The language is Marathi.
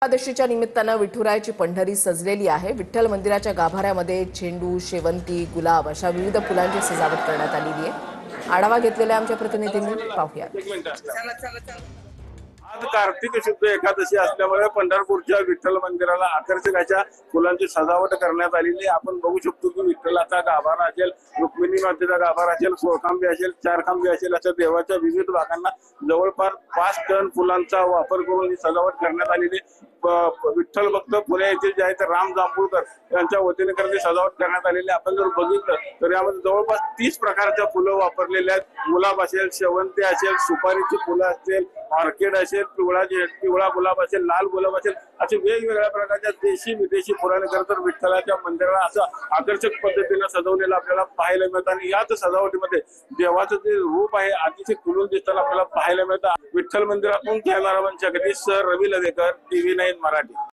एकादशीच्या निमित्तानं विठुरायाची पंढरी सजलेली आहे। विठ्ठल मंदिराच्या गाभाऱ्यामध्ये झेंडू, शेवंती, गुलाब अशा विविध फुलांची सजावट करण्यात आलेली आहे। आढावा घेतलेला आमच्या प्रतिनिधींनी, पाहूया। आज कार्तिक शुद्ध एकादशी असल्यामुळे पंढरपूरच्या विठ्ठल मंदिराला आकर्षक अशा फुलांची सजावट करण्यात आलेली आहे। आपण बघू शकतो की विठ्ठलाचा गाभारा असेल, रुक्मिणी मातेचा गाभारा असेल, सोळखांबी असेल, चारखांबी असेल, अशा देवाच्या विविध भागांना जवळपास 5 टन फुलांचा वापर करून ही सजावट करण्यात आलेली आहे। विठ्ठल भक्त पुणे येथील जे आहेत राम जांभूळकर यांच्या वतीने करण्याची सजावट करण्यात आलेली आहे। आपण जर बघितलं तर यामध्ये जवळपास 30 प्रकारच्या फुलं वापरलेल्या आहेत। गुलाब असेल, शेवंती असेल, सुपारीची फुलं असतील, ऑर्किड असेल, पिवळा गुलाब असेल, लाल गुलाब असेल, असे वेगवेगळ्या प्रकारच्या देशी विदेशी फुलांनी खरं तर विठ्ठलाच्या मंदिराला असं आकर्षक पद्धतीने सजवलेलं आपल्याला पाहायला मिळतं। आणि याच सजावटीमध्ये देवाचं जे रूप आहे अतिशय खुलून दिसताना आपल्याला पाहायला मिळतं। विठ्ठल मंदिरातून कॅमेरामन जगदीश सर, रवी लवेकर, TV9 मराठी।